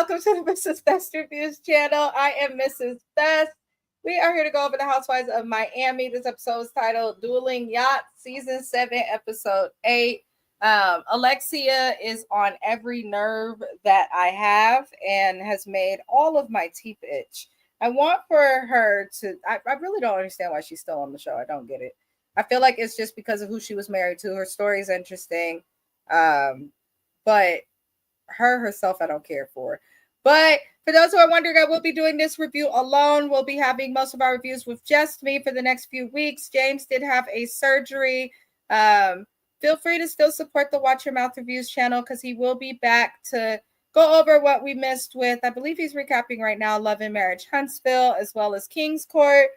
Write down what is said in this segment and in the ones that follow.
welcome to the Mrs. Best Reviews channel. I am Mrs. Best. We are here to go over the Housewives of Miami. This episode is titled Dueling Yachts, Season 7, Episode 8. Alexia is on every nerve that I have and has made all of my teeth itch. I want for her to, I really don't understand why she's still on the show. I don't get it. I feel like it's just because of who she was married to. Her story is interesting. But her herself, I don't care for. But for those who are wondering, I will be doing this review alone. We'll be having most of our reviews with just me for the next few weeks. James did have a surgery. Feel free to still support the Watch Your Mouth Reviews channel because he will be back to go over what we missed with, I believe he's recapping right now, Love and Marriage Huntsville, as well as King's Court.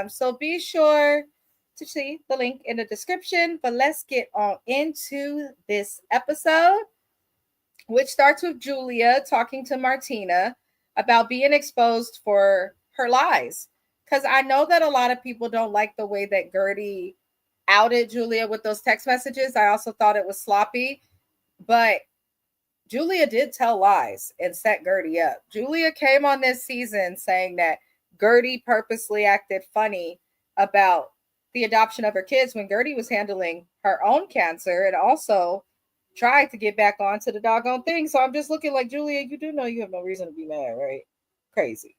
So be sure to see the link in the description. But let's get on into this episode, which starts with Julia talking to Martina about being exposed for her lies. Because I know that a lot of people don't like the way that Gertie outed Julia with those text messages. I also thought it was sloppy. But Julia did tell lies and set Gertie up. Julia came on this season saying that Gertie purposely acted funny about the adoption of her kids when Gertie was handling her own cancer and also tried to get back onto the doggone thing. So I'm just looking like, Julia, you do know you have no reason to be mad, right? Crazy.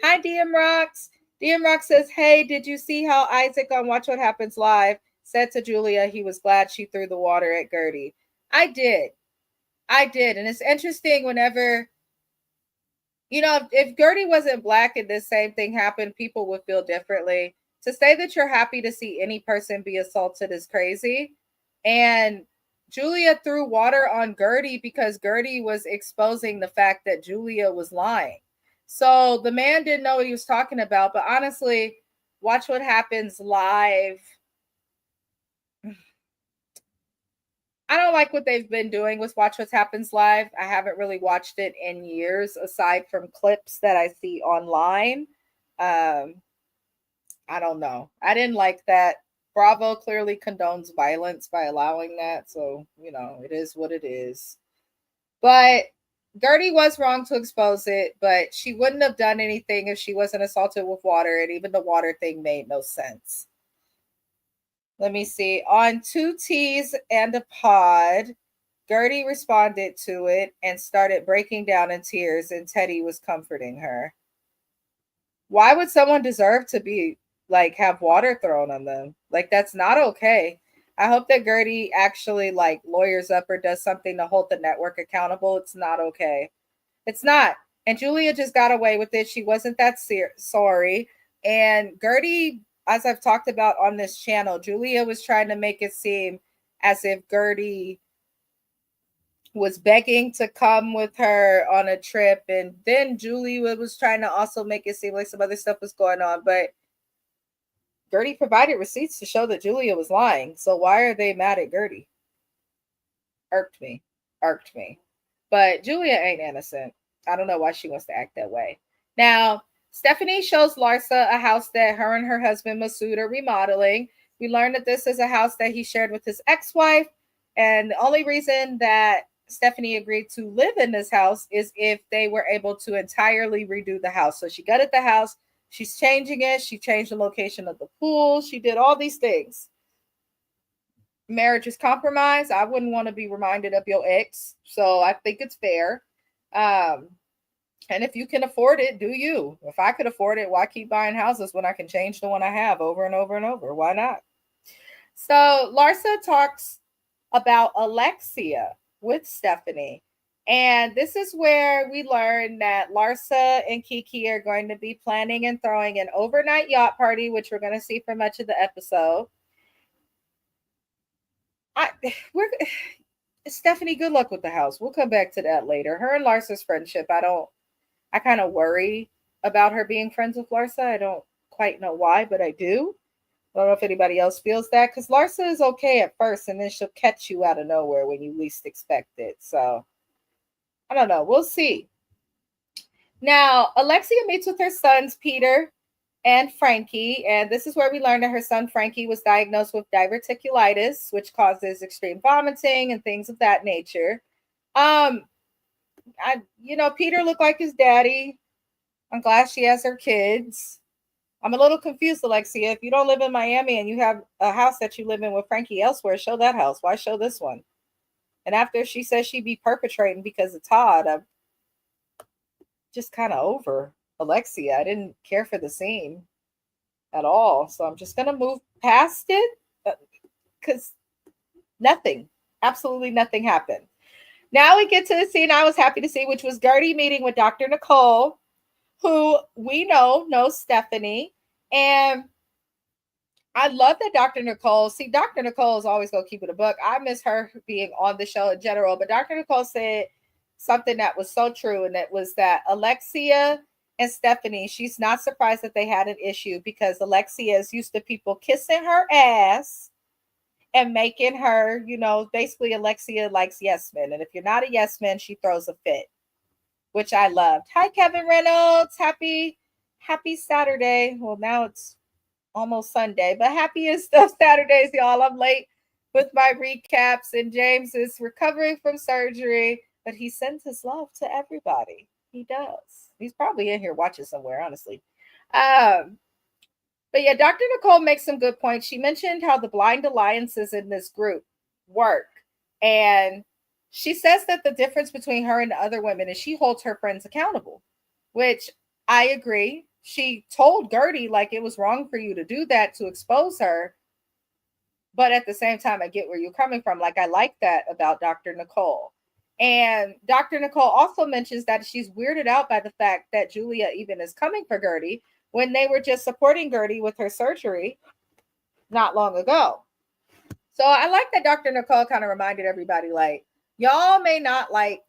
Hi, DM Rocks. DM Rock says, hey, did you see how Isaac on Watch What Happens Live said to Julia he was glad she threw the water at Gertie? I did. And it's interesting whenever, you know, if Gertie wasn't Black and this same thing happened, people would feel differently. To say that you're happy to see any person be assaulted is crazy. And Julia threw water on Gertie because Gertie was exposing the fact that Julia was lying. So the man didn't know what he was talking about. But honestly, Watch What Happens Live. I don't like what they've been doing with Watch What Happens Live. I haven't really watched it in years, aside from clips that I see online. I don't know. I didn't like that. Bravo clearly condones violence by allowing that. So, you know, it is what it is. But Gertie was wrong to expose it, but she wouldn't have done anything if she wasn't assaulted with water. And even the water thing made no sense. Let me see. On 2 T's and a pod, Gertie responded to it and started breaking down in tears, and Teddy was comforting her. Why would someone deserve to be like have water thrown on them? Like, that's not okay. I hope that Gertie actually like lawyers up or does something to hold the network accountable. It's not okay. It's not. And Julia just got away with it. She wasn't that sorry. And Gertie, as I've talked about on this channel, Julia was trying to make it seem as if Gertie was begging to come with her on a trip. And then Julia was trying to also make it seem like some other stuff was going on. But Gertie provided receipts to show that Julia was lying. So why are they mad at Gertie? Irked me. But Julia ain't innocent. I don't know why she wants to act that way. Now, Stephanie shows Larsa a house that her and her husband Masood are remodeling. We learned that this is a house that he shared with his ex-wife. And the only reason that Stephanie agreed to live in this house is if they were able to entirely redo the house. So she gutted the house. She's changing it. She changed the location of the pool. She did all these things. Marriage is compromised. I wouldn't want to be reminded of your ex. So I think it's fair. And if you can afford it, do you? If I could afford it, why keep buying houses when I can change the one I have over and over and over? Why not? So Larsa talks about Alexia with Stephanie. And this is where we learn that Larsa and Kiki are going to be planning and throwing an overnight yacht party, which we're going to see for much of the episode. Stephanie, good luck with the house. We'll come back to that later. Her and Larsa's friendship, I kind of worry about her being friends with Larsa. I don't quite know why, but I do. I don't know if anybody else feels that, because Larsa is okay at first, and then she'll catch you out of nowhere when you least expect it. So, I don't know. We'll see. Now, Alexia meets with her sons, Peter and Frankie, and this is where we learned that her son, Frankie, was diagnosed with diverticulitis, which causes extreme vomiting and things of that nature. Peter looked like his daddy. I'm glad she has her kids. I'm a little confused, Alexia. If you don't live in Miami and you have a house that you live in with Frankie elsewhere, show that house. Why show this one? And after she says she'd be perpetrating because of Todd, I'm just kind of over Alexia. I didn't care for the scene at all. So I'm just going to move past it because nothing, absolutely nothing happened. Now we get to the scene I was happy to see, which was Gertie meeting with Dr. Nicole, who we know knows Stephanie. And I love that Dr. Nicole, see, Dr. Nicole is always going to keep it a book. I miss her being on the show in general, but Dr. Nicole said something that was so true, and it was that Alexia and Stephanie, she's not surprised that they had an issue because Alexia is used to people kissing her ass and making her, basically Alexia likes yes men. And if you're not a yes man, she throws a fit, which I loved. Hi, Kevin Reynolds. Happy Saturday. Well, now it's almost Sunday, but happiest of Saturdays, y'all. I'm late with my recaps, and James is recovering from surgery, but he sends his love to everybody. He does. He's probably in here watching somewhere, honestly. But yeah, Dr. Nicole makes some good points. She mentioned how the blind alliances in this group work. And she says that the difference between her and the other women is she holds her friends accountable, which I agree. She told Gertie like it was wrong for you to do that to expose her. But at the same time, I get where you're coming from. Like, I like that about Dr. Nicole. And Dr. Nicole also mentions that she's weirded out by the fact that Julia even is coming for Gertie when they were just supporting Gertie with her surgery not long ago. So I like that Dr. Nicole kind of reminded everybody, like, y'all may not like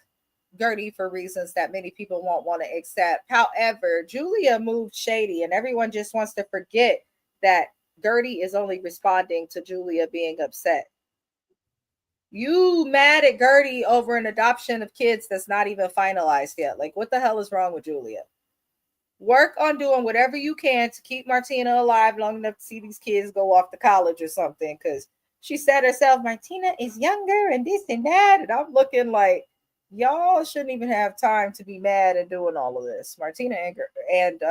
Gertie for reasons that many people won't want to accept. However, Julia moved shady, and everyone just wants to forget that Gertie is only responding to Julia being upset. You mad at Gertie over an adoption of kids that's not even finalized yet. Like, what the hell is wrong with Julia? Work on doing whatever you can to keep Martina alive long enough to see these kids go off to college or something. Because she said herself, Martina is younger and this and that. And I'm looking like, y'all shouldn't even have time to be mad and doing all of this. Martina and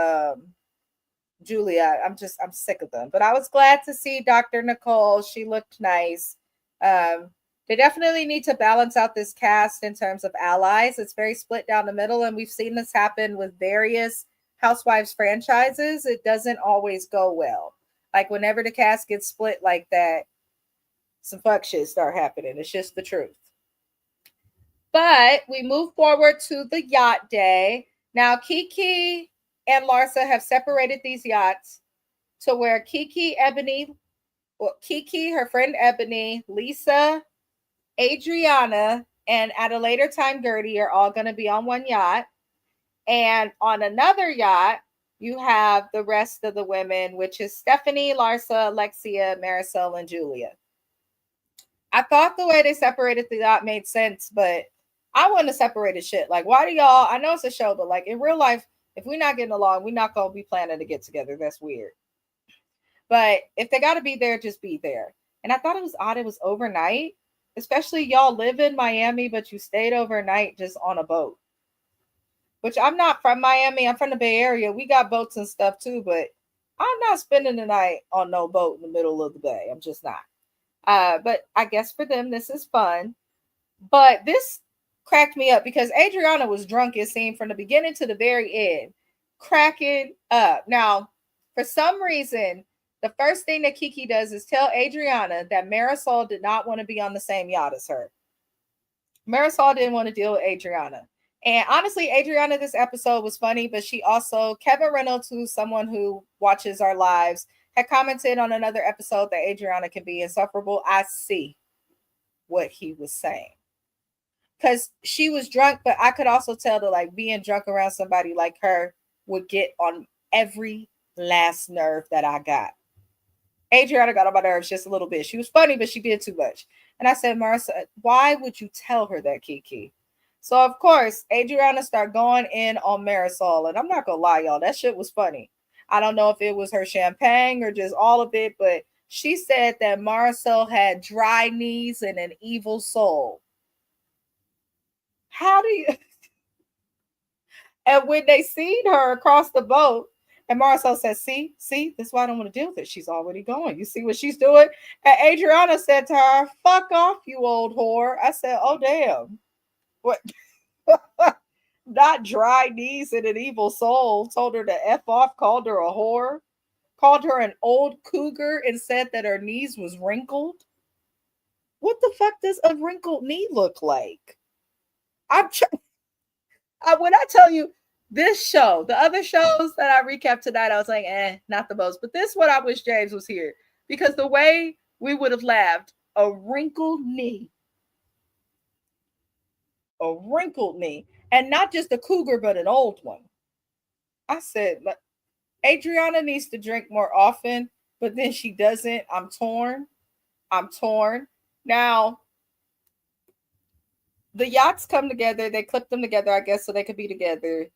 Julia, I'm sick of them. But I was glad to see Dr. Nicole. She looked nice. They definitely need to balance out this cast in terms of allies. It's very split down the middle, and we've seen this happen with various Housewives franchises. It doesn't always go well. Like, whenever the cast gets split like that, some fuck shit start happening. It's just the truth. But we move forward to the yacht day. Now, Kiki and Larsa have separated these yachts to where Kiki, her friend Ebony, Lisa, Adriana, and at a later time, Gertie are all going to be on one yacht. And on another yacht, you have the rest of the women, which is Stephanie, Larsa, Alexia, Marisol, and Julia. I thought the way they separated the yacht made sense, but I wouldn't have separated shit. Like, why do y'all? I know it's a show, but like in real life, if we're not getting along, we're not going to be planning to get together. That's weird. But if they got to be there, just be there. And I thought it was odd it was overnight, especially y'all live in Miami, but you stayed overnight just on a boat. Which I'm not from Miami. I'm from the Bay Area. We got boats and stuff too, but I'm not spending the night on no boat in the middle of the bay. I'm just not. But I guess for them, this is fun. But this cracked me up because Adriana was drunk, it seemed, from the beginning to the very end, cracking up. Now, for some reason, the first thing that Kiki does is tell Adriana that Marisol did not want to be on the same yacht as her. Marisol didn't want to deal with Adriana. And honestly, Adriana, this episode was funny, but she also, Kevin Reynolds, who's someone who watches our lives, had commented on another episode that Adriana can be insufferable. I see what he was saying. Because she was drunk, but I could also tell that like being drunk around somebody like her would get on every last nerve that I got. Adriana got on my nerves just a little bit. She was funny, but she did too much. And I said, Marissa, why would you tell her that, Kiki? So, of course, Adriana started going in on Marisol. And I'm not going to lie, y'all. That shit was funny. I don't know if it was her champagne or just all of it, but she said that Marisol had dry knees and an evil soul. How do you... And when they seen her across the boat, and Marisol said, see, this is why I don't want to deal with it. She's already going. You see what she's doing? And Adriana said to her, fuck off, you old whore. I said, oh, damn. What? Not dry knees and an evil soul. Told her to F off, called her a whore, called her an old cougar, and said that her knees was wrinkled. What the fuck does a wrinkled knee look like? When I tell you this show, the other shows that I recapped tonight, I was like, not the most. But this one, I wish James was here because the way we would have laughed, a wrinkled knee, and not just a cougar, but an old one. I said, Adriana needs to drink more often, but then she doesn't. I'm torn. Now, the yachts come together. They clip them together, I guess, so they could be together.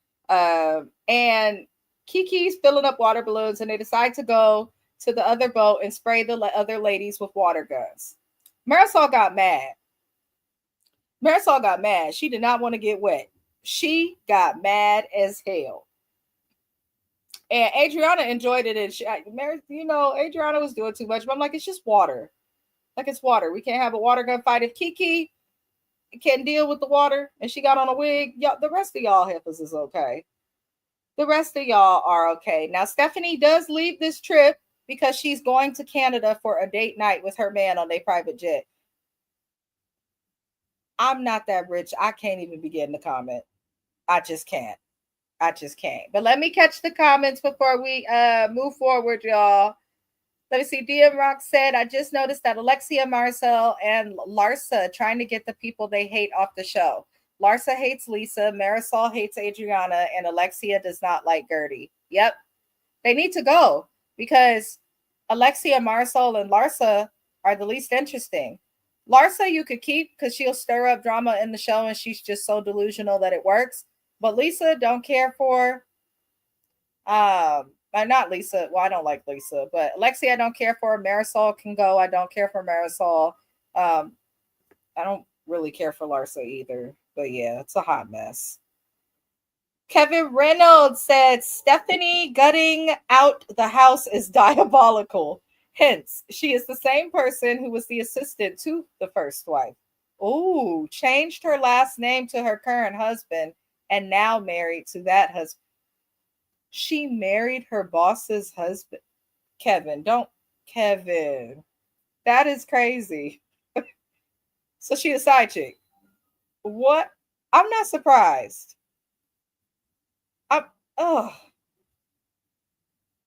And Kiki's filling up water balloons, and they decide to go to the other boat and spray the other ladies with water guns. Marisol got mad. She did not want to get wet. She got mad as hell. And Adriana enjoyed it. And Adriana was doing too much. But I'm like, it's just water. Like, it's water. We can't have a water gun fight. If Kiki can deal with the water and she got on a wig, the rest of y'all heifers is okay. The rest of y'all are okay. Now, Stephanie does leave this trip because she's going to Canada for a date night with her man on their private jet. I'm not that rich. I can't even begin to comment. I just can't. But let me catch the comments before we move forward, y'all. Let me see. DM Rock said, I just noticed that Alexia, Marcel, and Larsa trying to get the people they hate off the show. Larsa hates Lisa, Marisol hates Adriana, and Alexia does not like Gertie. Yep. They need to go because Alexia, Marisol, and Larsa are the least interesting. Larsa you could keep because she'll stir up drama in the show and she's just so delusional that it works. But Lisa, don't care for. Not Lisa. Well, I don't like Lisa, but Alexia, I don't care for. Marisol can go. I don't care for Marisol. I don't really care for Larsa either. But yeah, it's a hot mess. Kevin Reynolds said Stephanie gutting out the house is diabolical. Hence, she is the same person who was the assistant to the first wife. Oh, changed her last name to her current husband and now married to that husband. She married her boss's husband. Kevin. That is crazy. So she a side chick. What? I'm not surprised.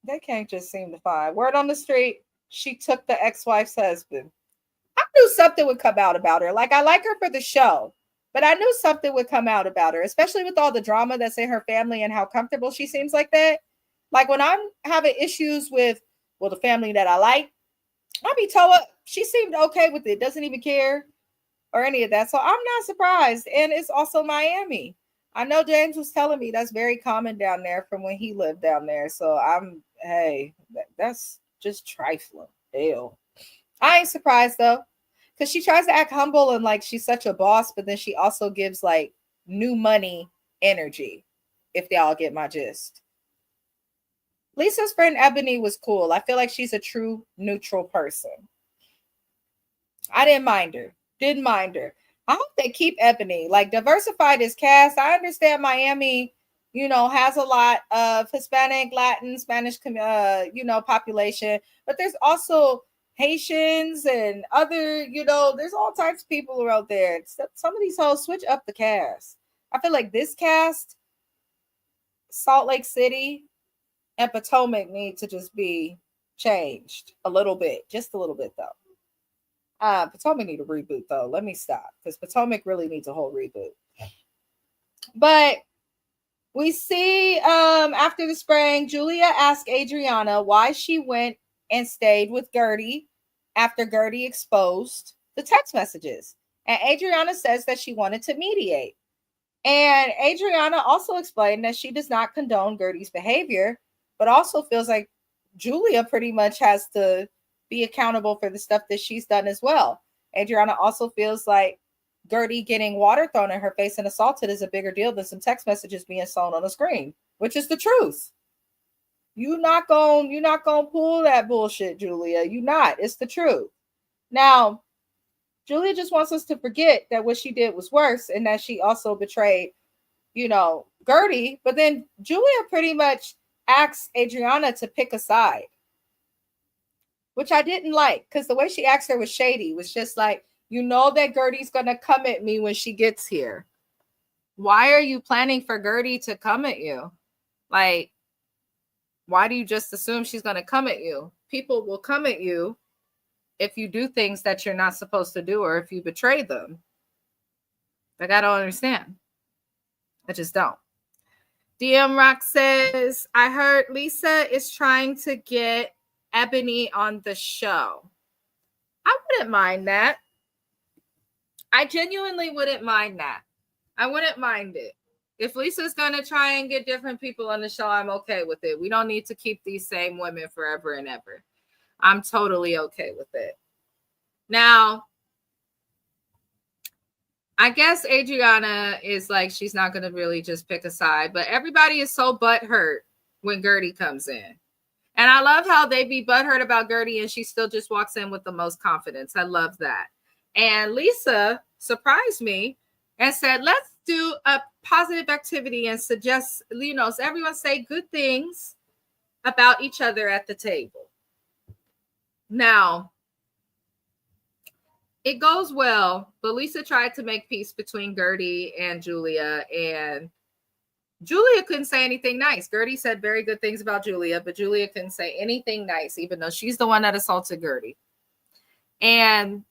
They can't just seem to find. Word on the street, she took the ex-wife's husband. I knew something would come out about her. Like, I like her for the show, but I knew something would come out about her, especially with all the drama that's in her family and how comfortable she seems like that. Like, when I'm having issues with, the family that I like, I'll be told she seemed okay with it, doesn't even care or any of that. So I'm not surprised. And it's also Miami. I know James was telling me that's very common down there from when he lived down there. So that's just trifling. Ew. I ain't surprised though, because she tries to act humble and like she's such a boss, but then she also gives like new money energy, if y'all get my gist. Lisa's friend Ebony was cool. I feel like she's a true neutral person. I didn't mind her. I hope they keep Ebony. Like, diversify this cast. I understand Miami, has a lot of Hispanic, Latin, Spanish, population, but there's also Haitians and other, there's all types of people out there. Some of these hoes switch up the cast. I feel like this cast, Salt Lake City and Potomac need to just be changed a little bit, just a little bit though. Potomac need a reboot though. Let me stop because Potomac really needs a whole reboot. But we see after the spraying, Julia asked Adriana why she went and stayed with Gertie after Gertie exposed the text messages. And Adriana says that she wanted to mediate. And Adriana also explained that she does not condone Gertie's behavior, but also feels like Julia pretty much has to be accountable for the stuff that she's done as well. Adriana also feels like Gertie getting water thrown in her face and assaulted is a bigger deal than some text messages being shown on the screen, which is the truth. You're not gonna pull that bullshit, Julia. You not. It's the truth. Now, Julia just wants us to forget that what she did was worse and that she also betrayed, Gertie. But then Julia pretty much asked Adriana to pick a side, which I didn't like, because the way she asked her was shady. It was just like, that Gertie's going to come at me when she gets here. Why are you planning for Gertie to come at you? Like, why do you just assume she's going to come at you? People will come at you if you do things that you're not supposed to do or if you betray them. Like, I don't understand. I just don't. DM Rock says, I heard Lisa is trying to get Ebony on the show. I wouldn't mind that. I genuinely wouldn't mind that. I wouldn't mind it. If Lisa's going to try and get different people on the show, I'm okay with it. We don't need to keep these same women forever and ever. I'm totally okay with it. Now, I guess Adriana is like, she's not going to really just pick a side, but everybody is so butthurt when Gertie comes in. And I love how they be butthurt about Gertie and she still just walks in with the most confidence. I love that. And Lisa surprised me and said, let's do a positive activity and suggest, so everyone say good things about each other at the table. Now, it goes well, but Lisa tried to make peace between Gertie and Julia, and Julia couldn't say anything nice. Gertie said very good things about Julia, but Julia couldn't say anything nice, even though she's the one that assaulted Gertie. And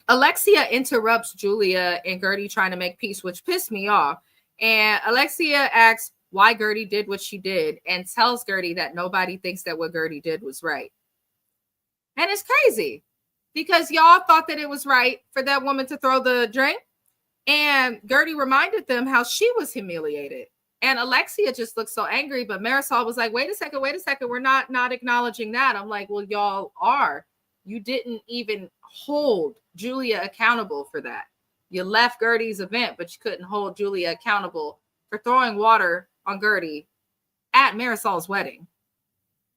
Alexia interrupts Julia and Gertie trying to make peace, which pissed me off. And Alexia asks why Gertie did what she did and tells Gertie that nobody thinks that what Gertie did was right. And it's crazy because y'all thought that it was right for that woman to throw the drink. And Gertie reminded them how she was humiliated. And Alexia just looked so angry. But Marisol was like, wait a second. We're not acknowledging that. I'm like, well, y'all are. You didn't even hold Julia accountable for that. You left Gertie's event, but you couldn't hold Julia accountable for throwing water on Gertie at Marisol's wedding.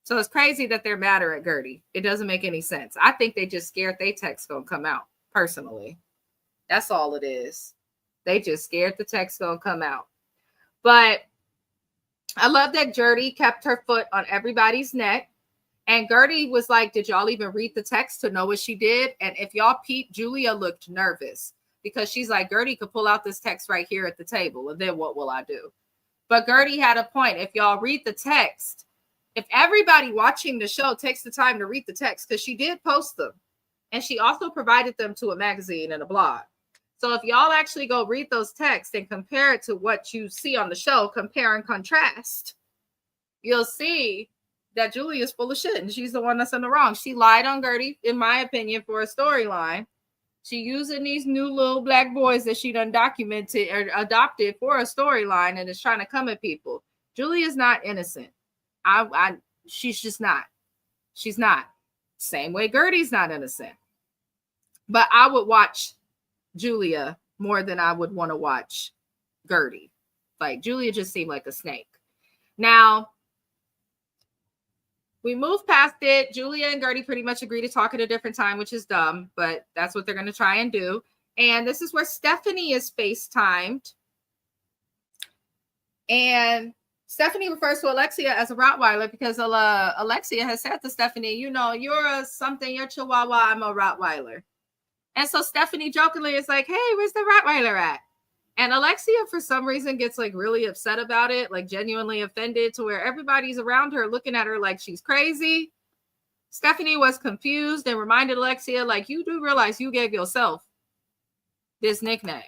So it's crazy that they're madder at Gertie. It doesn't make any sense. I think they just scared they text gonna come out, personally. That's all it is. They just scared the text gonna come out. But I love that Gertie kept her foot on everybody's neck. And Gertie was like, did y'all even read the text to know what she did? And if y'all peep, Julia looked nervous because she's like, Gertie could pull out this text right here at the table. And then what will I do? But Gertie had a point. If y'all read the text, if everybody watching the show takes the time to read the text, because she did post them, and she also provided them to a magazine and a blog. So if y'all actually go read those texts and compare it to what you see on the show, compare and contrast, you'll see that Julia's full of shit and she's the one that's in the wrong. She lied on Gertie, in my opinion, for a storyline. She using these new little black boys that she done documented or adopted for a storyline and is trying to come at people. Julia's not innocent. She's just not. She's not. Same way Gertie's not innocent. But I would watch Julia more than I would want to watch Gertie. Like, Julia just seemed like a snake. Now, we moved past it. Julia and Gertie pretty much agree to talk at a different time, which is dumb, but that's what they're going to try and do. And this is where Stephanie is FaceTimed. And Stephanie refers to Alexia as a Rottweiler because Alexia has said to Stephanie, you're you're Chihuahua, I'm a Rottweiler. And so Stephanie jokingly is like, hey, where's the Rottweiler at? And Alexia, for some reason, gets like really upset about it, like genuinely offended to where everybody's around her looking at her like she's crazy. Stephanie was confused and reminded Alexia, like, you do realize you gave yourself this nickname.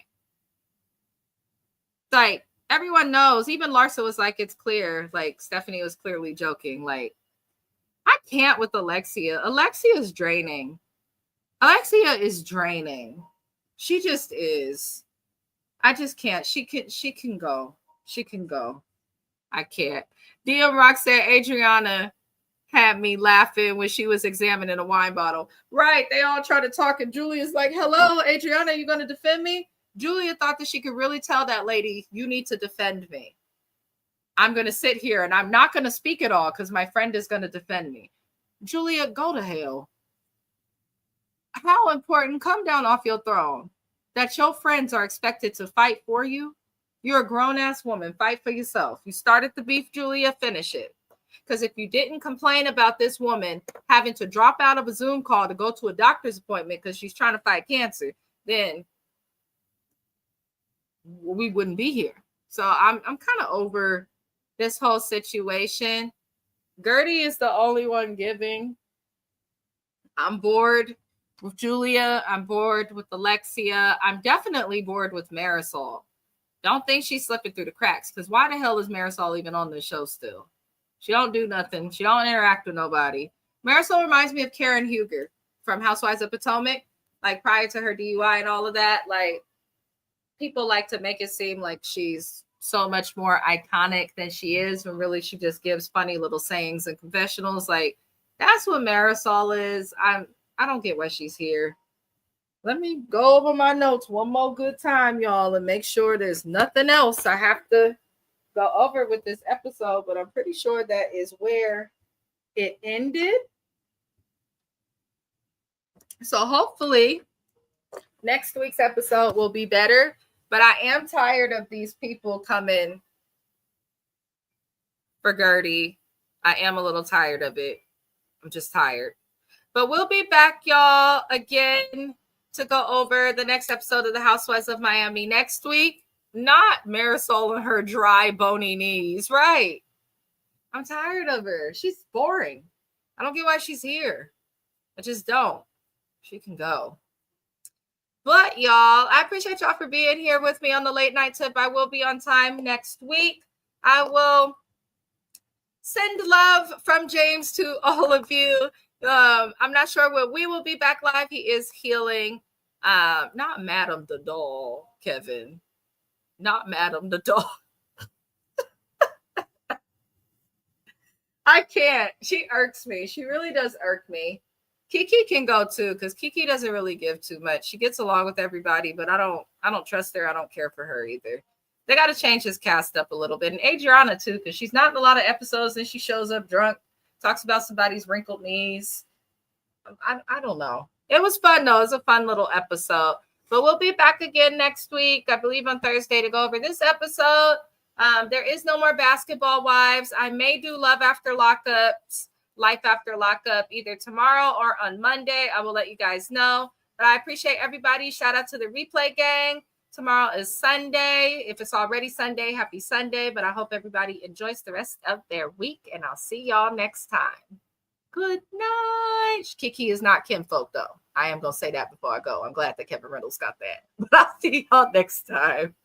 Like, everyone knows, even Larsa was like, it's clear. Like, Stephanie was clearly joking. Like, I can't with Alexia. Alexia is draining. She just is. I just can't. She can go. I can't. DM Rock said Adriana had me laughing when she was examining a wine bottle. Right. They all try to talk, and Julia's like, hello, Adriana, you going to defend me? Julia thought that she could really tell that lady, you need to defend me. I'm going to sit here and I'm not going to speak at all because my friend is going to defend me. Julia, go to hell. How important? Come down off your throne. That your friends are expected to fight for you. You're a grown-ass woman. Fight for yourself. You started the beef, Julia. Finish it. Because if you didn't complain about this woman having to drop out of a Zoom call to go to a doctor's appointment because she's trying to fight cancer, then we wouldn't be here. So I'm kind of over this whole situation. Gertie is the only one giving. I'm bored with Julia. I'm bored with Alexia. I'm definitely bored with Marisol. Don't think she's slipping through the cracks, because why the hell is Marisol even on the show still? She don't do nothing. She don't interact with nobody. Marisol reminds me of Karen Huger from Housewives of Potomac, like prior to her DUI and all of that. Like, people like to make it seem like she's so much more iconic than she is, when really she just gives funny little sayings and confessionals. Like, that's what Marisol is. I don't get why she's here. Let me go over my notes one more good time, y'all, and make sure there's nothing else I have to go over with this episode, but I'm pretty sure that is where it ended. So hopefully next week's episode will be better, but I am tired of these people coming for Gertie. I am a little tired of it. I'm just tired. But we'll be back, y'all, again to go over the next episode of the Housewives of Miami next week. Not Marisol and her dry, bony knees, right? I'm tired of her. She's boring. I don't get why she's here. I just don't. She can go. But, y'all, I appreciate y'all for being here with me on the late night tip. I will be on time next week. I will send love from James to all of you. I'm not sure when we will be back live. He is healing. Not Madam the doll, Kevin. Not Madam the doll. I can't. She irks me. She really does irk me. Kiki can go too, because Kiki doesn't really give too much. She gets along with everybody, but I don't trust her. I don't care for her either. They got to change his cast up a little bit. And Adriana too, because she's not in a lot of episodes, and she shows up drunk, talks about somebody's wrinkled knees. I don't know. It was fun though. It was a fun little episode. But we'll be back again next week, I believe on Thursday, to go over this episode. There is no more Basketball Wives. I may do Love After Lockups, Life After Lockup, either tomorrow or on Monday. I will let you guys know. But I appreciate everybody. Shout out to the replay gang. Tomorrow is Sunday. If it's already Sunday, happy Sunday. But I hope everybody enjoys the rest of their week, and I'll see y'all next time. Good night. Kiki is not kinfolk, though. I am going to say that before I go. I'm glad that Kevin Reynolds got that. But I'll see y'all next time.